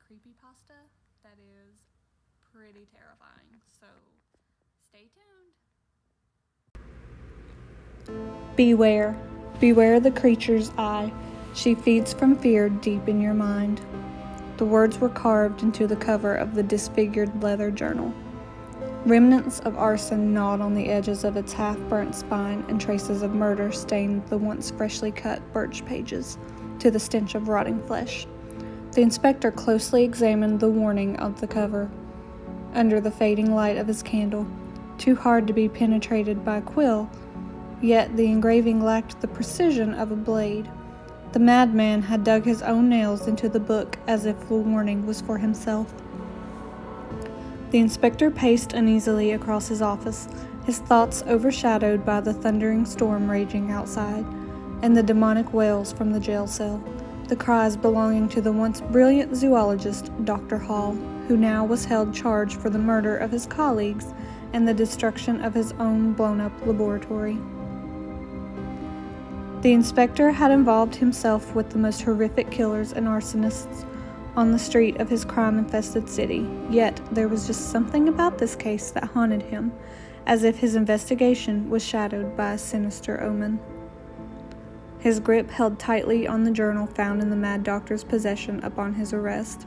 creepypasta that is pretty terrifying, so stay tuned. Beware, beware the creature's eye. She feeds from fear deep in your mind. The words were carved into the cover of the disfigured leather journal. Remnants of arson gnawed on the edges of its half-burnt spine, and traces of murder stained the once freshly cut birch pages to the stench of rotting flesh. The inspector closely examined the warning of the cover under the fading light of his candle. Too hard to be penetrated by a quill, yet the engraving lacked the precision of a blade. The madman had dug his own nails into the book as if the warning was for himself. The inspector paced uneasily across his office, his thoughts overshadowed by the thundering storm raging outside, and the demonic wails from the jail cell, the cries belonging to the once brilliant zoologist, Dr. Hall, who now was held charged for the murder of his colleagues and the destruction of his own blown-up laboratory. The inspector had involved himself with the most horrific killers and arsonists on the street of his crime-infested city, yet there was just something about this case that haunted him, as if his investigation was shadowed by a sinister omen. His grip held tightly on the journal found in the mad doctor's possession upon his arrest.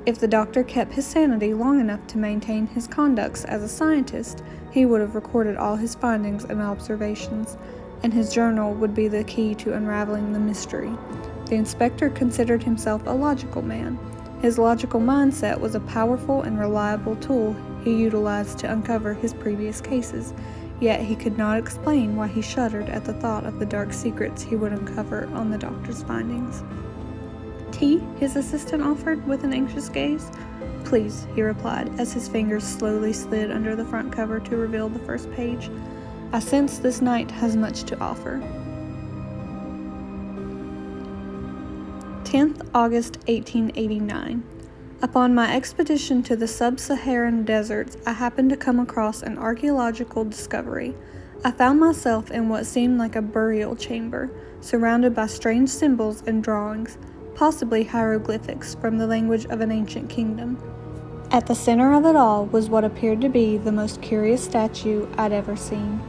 If the doctor kept his sanity long enough to maintain his conducts as a scientist, he would have recorded all his findings and observations, and his journal would be the key to unraveling the mystery. The inspector considered himself a logical man. His logical mindset was a powerful and reliable tool he utilized to uncover his previous cases, yet he could not explain why he shuddered at the thought of the dark secrets he would uncover on the doctor's findings. "Tea?" his assistant offered with an anxious gaze. "Please," he replied, as his fingers slowly slid under the front cover to reveal the first page. "I sense this night has much to offer." 10th August 1889. Upon my expedition to the sub-Saharan deserts, I happened to come across an archaeological discovery. I found myself in what seemed like a burial chamber, surrounded by strange symbols and drawings, possibly hieroglyphics from the language of an ancient kingdom. At the center of it all was what appeared to be the most curious statue I'd ever seen.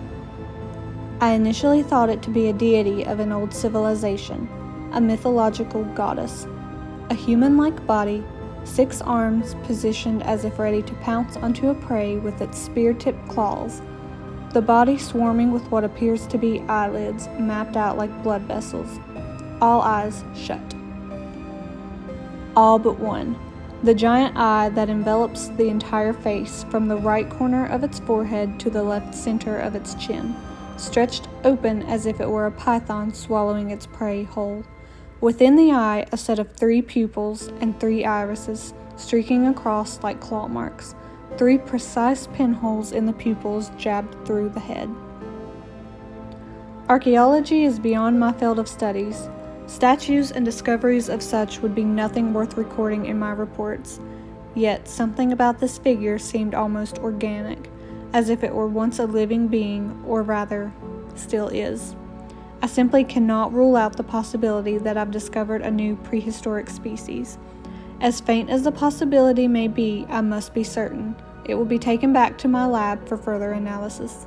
I initially thought it to be a deity of an old civilization, a mythological goddess. A human-like body, 6 arms positioned as if ready to pounce onto a prey with its spear-tipped claws, the body swarming with what appears to be eyelids mapped out like blood vessels, all eyes shut. All but one, the giant eye that envelops the entire face from the right corner of its forehead to the left center of its chin, stretched open as if it were a python swallowing its prey whole. Within the eye, a set of 3 pupils and 3 irises streaking across like claw marks, 3 precise pinholes in the pupils jabbed through the head. Archaeology is beyond my field of studies. Statues and discoveries of such would be nothing worth recording in my reports. Yet something about this figure seemed almost organic, as if it were once a living being, or rather, still is. I simply cannot rule out the possibility that I've discovered a new prehistoric species. As faint as the possibility may be, I must be certain it will be taken back to my lab for further analysis.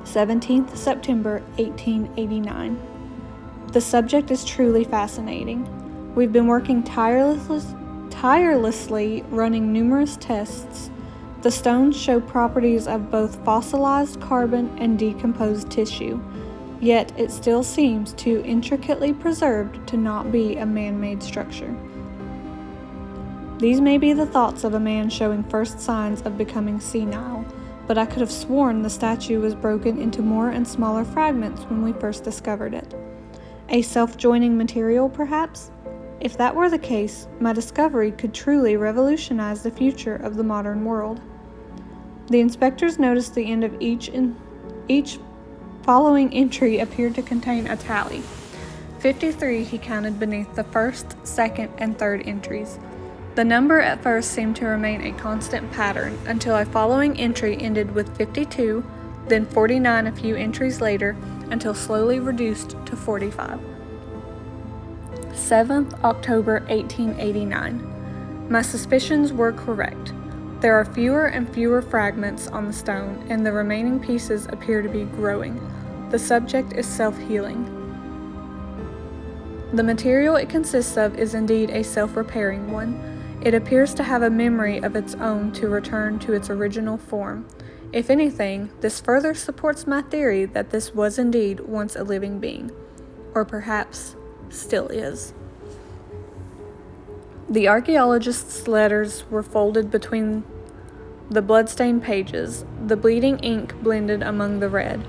17th September 1889. The subject is truly fascinating. We've been working tirelessly running numerous tests. The stones show properties of both fossilized carbon and decomposed tissue, yet it still seems too intricately preserved to not be a man-made structure. These may be the thoughts of a man showing first signs of becoming senile, but I could have sworn the statue was broken into more and smaller fragments when we first discovered it. A self-joining material, perhaps? If that were the case, my discovery could truly revolutionize the future of the modern world. The inspectors noticed the end of each following entry appeared to contain a tally. 53 he counted beneath the first, second, and third entries. The number at first seemed to remain a constant pattern until a following entry ended with 52, then 49 a few entries later, until slowly reduced to 45. 7th October 1889. My suspicions were correct. There are fewer and fewer fragments on the stone, and the remaining pieces appear to be growing. The subject is self-healing. The material it consists of is indeed a self-repairing one. It appears to have a memory of its own to return to its original form. If anything, this further supports my theory that this was indeed once a living being, or perhaps still is. The archaeologist's letters were folded between the blood-stained pages, the bleeding ink blended among the red.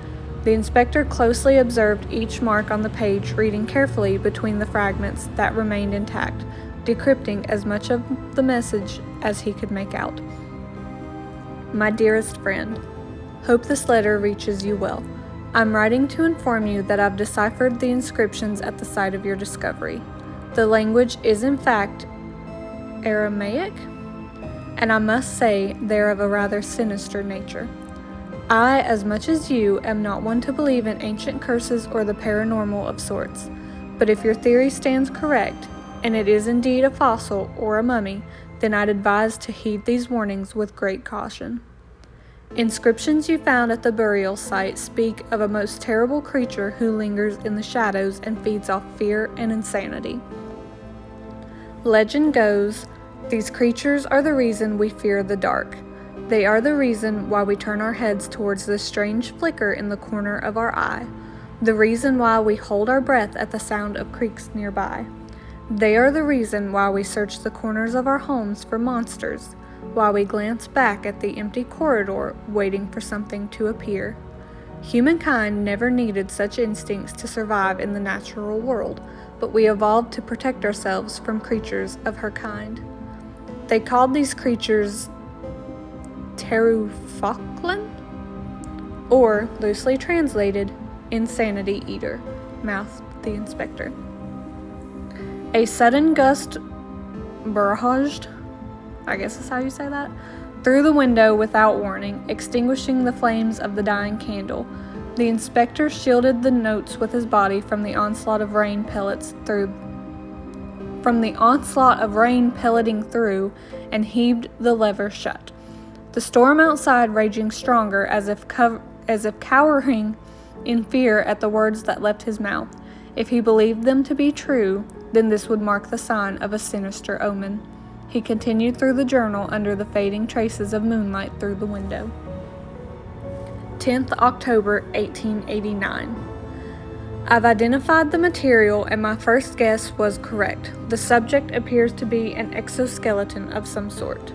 The inspector closely observed each mark on the page, reading carefully between the fragments that remained intact, decrypting as much of the message as he could make out. My dearest friend, hope this letter reaches you well. I'm writing to inform you that I've deciphered the inscriptions at the site of your discovery. The language is in fact Aramaic, and I must say they're of a rather sinister nature. I, as much as you, am not one to believe in ancient curses or the paranormal of sorts, but if your theory stands correct, and it is indeed a fossil or a mummy, then I'd advise to heed these warnings with great caution. Inscriptions you found at the burial site speak of a most terrible creature who lingers in the shadows and feeds off fear and insanity. Legend goes, these creatures are the reason we fear the dark. They are the reason why we turn our heads towards the strange flicker in the corner of our eye, the reason why we hold our breath at the sound of creaks nearby. They are the reason why we search the corners of our homes for monsters, why we glance back at the empty corridor waiting for something to appear. Humankind never needed such instincts to survive in the natural world, but we evolved to protect ourselves from creatures of her kind. They called these creatures Terufaklan, or, loosely translated, Insanity Eater, mouthed the inspector. A sudden gust barraged, I guess is how you say that, through the window without warning, extinguishing the flames of the dying candle. The inspector shielded the notes with his body from the onslaught of rain pelleting through, and heaved the lever shut. The storm outside raging stronger, as if cowering in fear at the words that left his mouth. If he believed them to be true, then this would mark the sign of a sinister omen. He continued through the journal under the fading traces of moonlight through the window. 10th October 1889. I've identified the material and my first guess was correct. The subject appears to be an exoskeleton of some sort.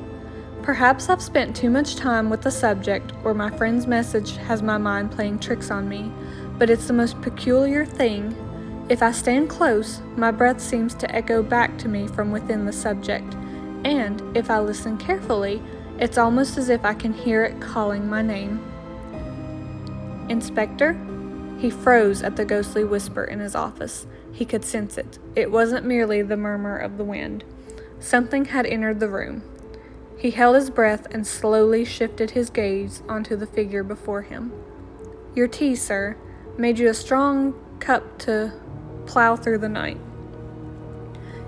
Perhaps I've spent too much time with the subject, or my friend's message has my mind playing tricks on me, but it's the most peculiar thing. If I stand close, my breath seems to echo back to me from within the subject, and if I listen carefully, it's almost as if I can hear it calling my name. Inspector? He froze at the ghostly whisper in his office. He could sense it. It wasn't merely the murmur of the wind. Something had entered the room. He held his breath and slowly shifted his gaze onto the figure before him. Your tea, sir, made you a strong cup to plow through the night.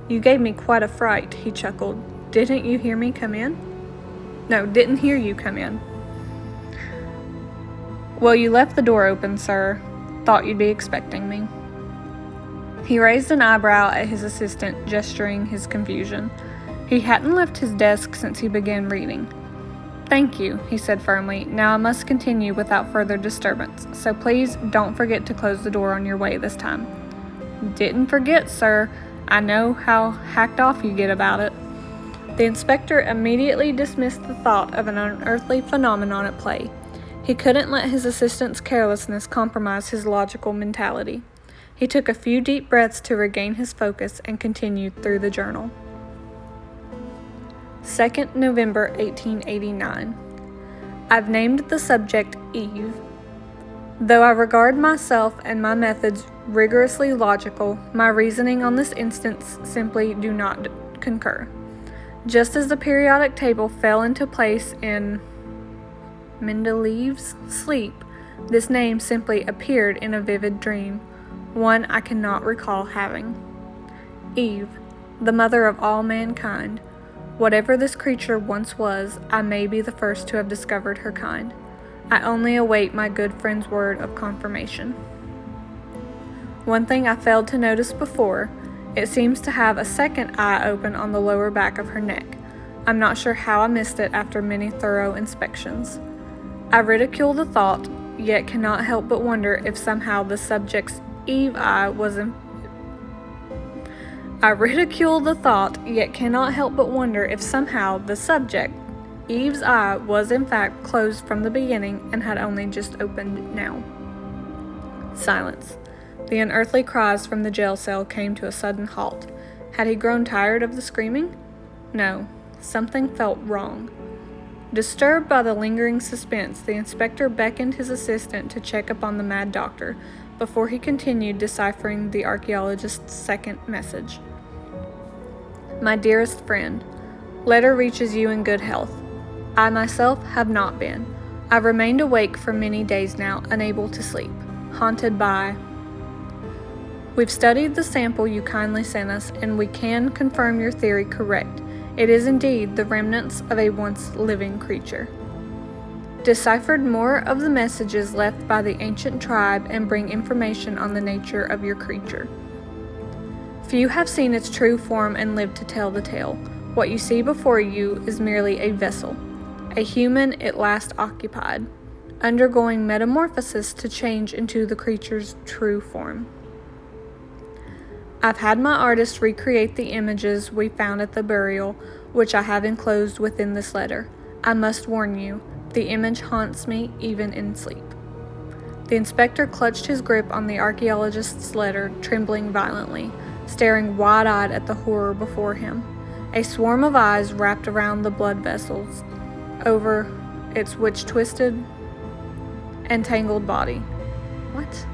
You gave me quite a fright, he chuckled. Didn't you hear me come in? No, didn't hear you come in. Well, you left the door open, sir. Thought you'd be expecting me. He raised an eyebrow at his assistant, gesturing his confusion. He hadn't left his desk since he began reading. Thank you, he said firmly. Now I must continue without further disturbance, so please don't forget to close the door on your way this time. Didn't forget, sir. I know how hacked off you get about it. The inspector immediately dismissed the thought of an unearthly phenomenon at play. He couldn't let his assistant's carelessness compromise his logical mentality. He took a few deep breaths to regain his focus and continued through the journal. 2nd November 1889. I've named the subject Eve. Though I regard myself and my methods rigorously logical, my reasoning on this instance simply do not concur. Just as the periodic table fell into place in Mendeleev's sleep, this name simply appeared in a vivid dream, one I cannot recall having. Eve, the mother of all mankind. Whatever this creature once was, I may be the first to have discovered her kind. I only await my good friend's word of confirmation. One thing I failed to notice before, it seems to have a second eye open on the lower back of her neck. I'm not sure how I missed it after many thorough inspections. I ridicule the thought, yet cannot help but wonder if somehow the subject's Eve eye was I ridicule the thought, yet cannot help but wonder if somehow the subject, Eve's eye, was in fact closed from the beginning and had only just opened now. Silence. The unearthly cries from the jail cell came to a sudden halt. Had he grown tired of the screaming? No. Something felt wrong. Disturbed by the lingering suspense, the inspector beckoned his assistant to check upon the mad doctor before he continued deciphering the archaeologist's second message. My dearest friend, letter reaches you in good health. I myself have not been. I've remained awake for many days now, unable to sleep, haunted by... We've studied the sample you kindly sent us, and we can confirm your theory correct. It is indeed the remnants of a once living creature. Deciphered more of the messages left by the ancient tribe and bring information on the nature of your creature. Few have seen its true form and lived to tell the tale. What you see before you is merely a vessel, a human it last occupied, undergoing metamorphosis to change into the creature's true form. I've had my artist recreate the images we found at the burial, which I have enclosed within this letter. I must warn you, the image haunts me even in sleep. The inspector clutched his grip on the archaeologist's letter, trembling violently, staring wide-eyed at the horror before him. A swarm of eyes wrapped around the blood vessels, over its which twisted and tangled body. What?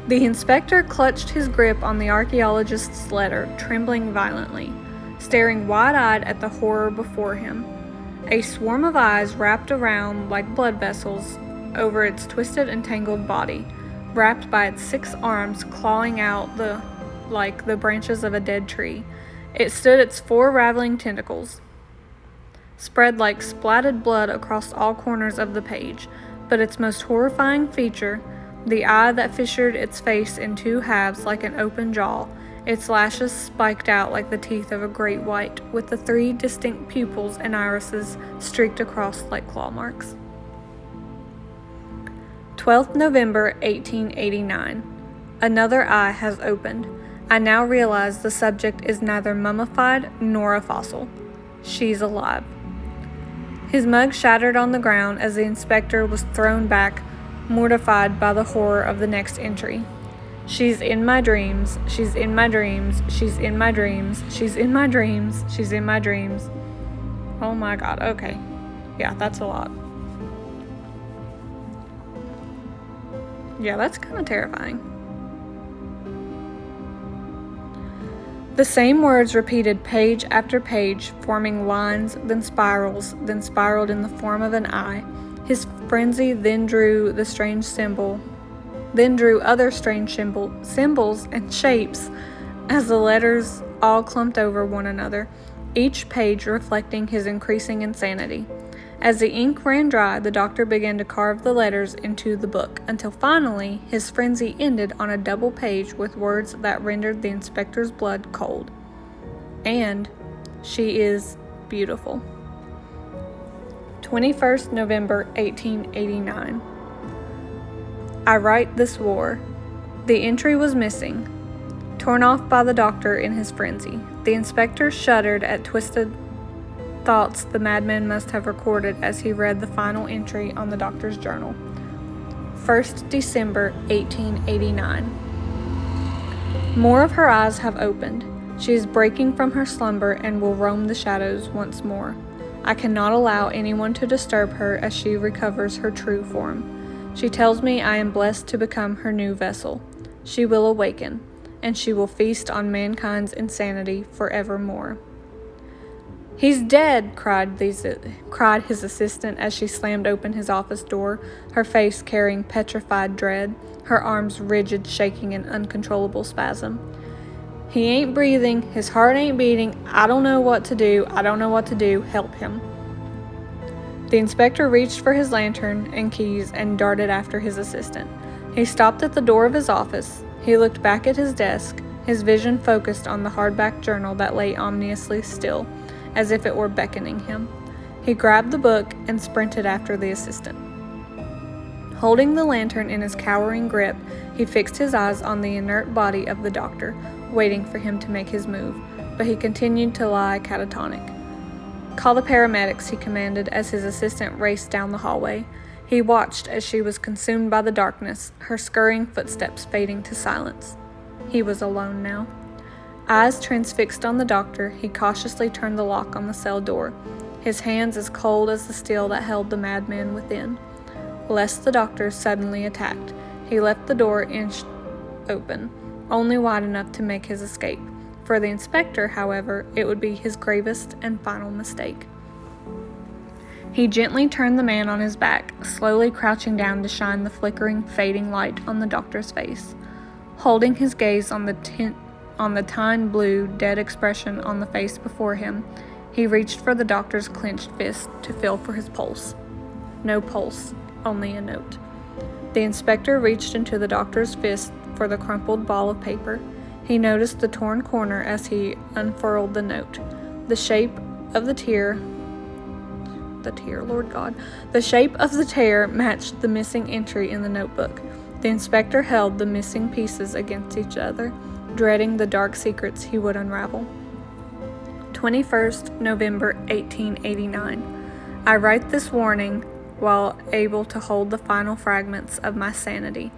The inspector clutched his grip on the archaeologist's letter, trembling violently, staring wide-eyed at the horror before him. A swarm of eyes wrapped around like blood vessels over its twisted and tangled body, wrapped by its 6 arms clawing out like the branches of a dead tree. It stood its 4 raveling tentacles, spread like splatted blood across all corners of the page, but its most horrifying feature, the eye that fissured its face in 2 halves like an open jaw, its lashes spiked out like the teeth of a great white, with the 3 distinct pupils and irises streaked across like claw marks. 12th November 1889. Another eye has opened. I now realize the subject is neither mummified nor a fossil. She's alive. His mug shattered on the ground as the inspector was thrown back, mortified by the horror of the next entry. She's in my dreams, she's in my dreams, she's in my dreams, she's in my dreams, she's in my dreams. Oh my god, okay. Yeah, that's a lot. Yeah, that's kind of terrifying. The same words repeated page after page, forming lines, then spiraled in the form of an eye. His frenzy then drew other strange symbols and shapes as the letters all clumped over one another, each page reflecting his increasing insanity. As the ink ran dry, the doctor began to carve the letters into the book, until finally his frenzy ended on a double page with words that rendered the inspector's blood cold. And she is beautiful. 21st November 1889. I write this war. The entry was missing, torn off by the doctor in his frenzy. The inspector shuddered at twisted thoughts the madman must have recorded as he read the final entry on the doctor's journal. 1st December 1889. More of her eyes have opened. She is breaking from her slumber and will roam the shadows once more. I cannot allow anyone to disturb her as she recovers her true form. She tells me I am blessed to become her new vessel. She will awaken, and she will feast on mankind's insanity forevermore. "He's dead!" cried his assistant as she slammed open his office door, her face carrying petrified dread, her arms rigid, shaking in uncontrollable spasm. "He ain't breathing. His heart ain't beating. I don't know what to do. Help him." The inspector reached for his lantern and keys and darted after his assistant. He stopped at the door of his office. He looked back at his desk, his vision focused on the hardback journal that lay ominously still, as if it were beckoning him. He grabbed the book and sprinted after the assistant. Holding the lantern in his cowering grip, he fixed his eyes on the inert body of the doctor, waiting for him to make his move, but he continued to lie catatonic. "Call the paramedics," he commanded as his assistant raced down the hallway. He watched as she was consumed by the darkness, her scurrying footsteps fading to silence. He was alone now. Eyes transfixed on the doctor, he cautiously turned the lock on the cell door, his hands as cold as the steel that held the madman within. Lest the doctor suddenly attacked, he left the door inched open, only wide enough to make his escape. For the inspector, however, it would be his gravest and final mistake. He gently turned the man on his back, slowly crouching down to shine the flickering, fading light on the doctor's face. Holding his gaze on the tine blue, dead expression on the face before him, he reached for the doctor's clenched fist to feel for his pulse. No pulse, only a note. The inspector reached into the doctor's fist for the crumpled ball of paper. He noticed the torn corner as he unfurled the note. The shape of the tear, Lord God. The shape of the tear matched the missing entry in the notebook. The inspector held the missing pieces against each other, dreading the dark secrets he would unravel. 21st November 1889. I write this warning while able to hold the final fragments of my sanity.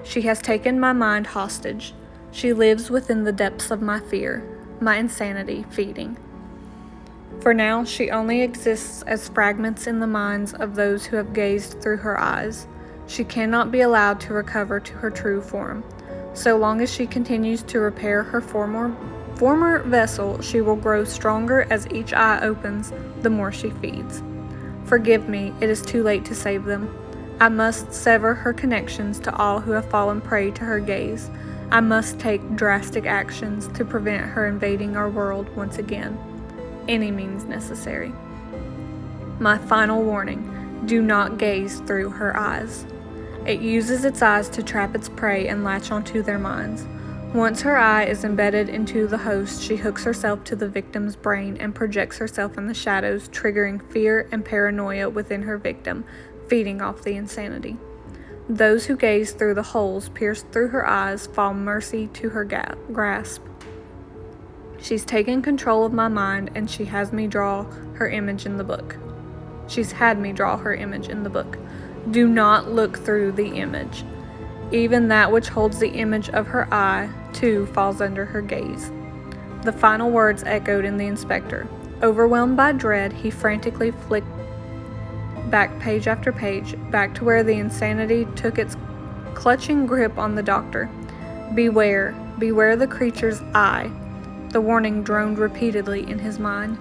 She has taken my mind hostage. She lives within the depths of my fear, my insanity feeding. For now, she only exists as fragments in the minds of those who have gazed through her eyes. She cannot be allowed to recover to her true form. So long as she continues to repair her former vessel, she will grow stronger as each eye opens, the more she feeds. Forgive me, it is too late to save them. I must sever her connections to all who have fallen prey to her gaze. I must take drastic actions to prevent her invading our world once again. Any means necessary. My final warning, do not gaze through her eyes. It uses its eyes to trap its prey and latch onto their minds. Once her eye is embedded into the host, she hooks herself to the victim's brain and projects herself in the shadows, triggering fear and paranoia within her victim, feeding off the insanity. Those who gaze through the holes pierced through her eyes fall mercy to her grasp. She's taken control of my mind, and she has me draw her image in the book. She's had me draw her image in the book. Do not look through the image. Even that which holds the image of her eye, too, falls under her gaze. The final words echoed in the inspector. Overwhelmed by dread, he frantically flicked back page after page, back to where the insanity took its clutching grip on the doctor. Beware, beware the creature's eye. The warning droned repeatedly in his mind.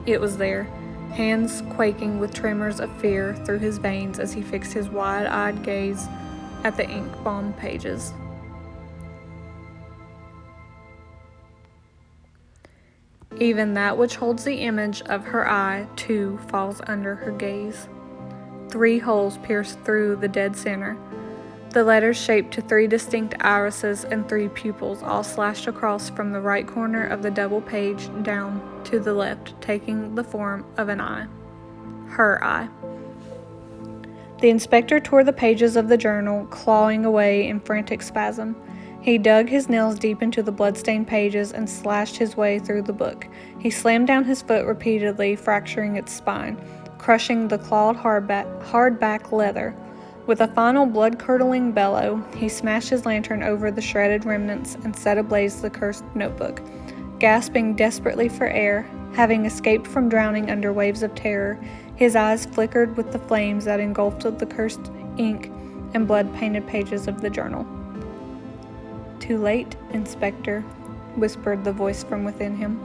It was there, hands quaking with tremors of fear through his veins as he fixed his wide-eyed gaze at the ink-bombed pages. Even that which holds the image of her eye, too, falls under her gaze. 3 holes pierced through the dead center. The letters shaped to 3 distinct irises and 3 pupils, all slashed across from the right corner of the double page down to the left, taking the form of an eye. Her eye. The inspector tore the pages of the journal, clawing away in frantic spasm. He dug his nails deep into the blood-stained pages and slashed his way through the book. He slammed down his foot repeatedly, fracturing its spine, crushing the clawed hardback leather. With a final blood-curdling bellow, he smashed his lantern over the shredded remnants and set ablaze the cursed notebook. Gasping desperately for air, having escaped from drowning under waves of terror, his eyes flickered with the flames that engulfed the cursed ink and blood-painted pages of the journal. "Too late, Inspector," whispered the voice from within him.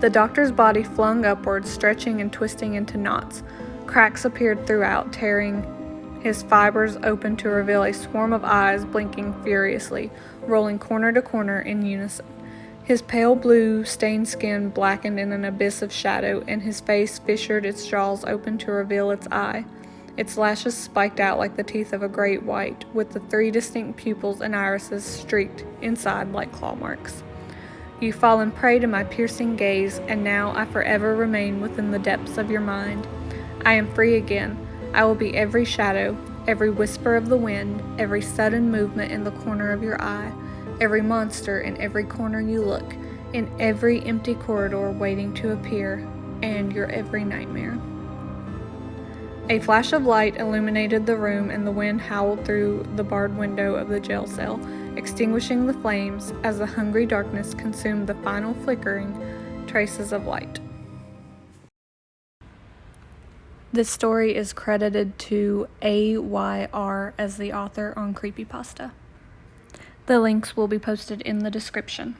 The doctor's body flung upwards, stretching and twisting into knots. Cracks appeared throughout, tearing his fibers open to reveal a swarm of eyes blinking furiously, rolling corner to corner in unison. His pale blue stained skin blackened in an abyss of shadow, and his face fissured, its jaws open to reveal its eye. Its lashes spiked out like the teeth of a great white, with the 3 distinct pupils and irises streaked inside like claw marks. You've fallen prey to my piercing gaze, and now I forever remain within the depths of your mind. I am free again. I will be every shadow, every whisper of the wind, every sudden movement in the corner of your eye, every monster in every corner you look, in every empty corridor waiting to appear, and your every nightmare. A flash of light illuminated the room, and the wind howled through the barred window of the jail cell, extinguishing the flames as the hungry darkness consumed the final flickering traces of light. This story is credited to A.Y.R. as the author on Creepypasta. The links will be posted in the description.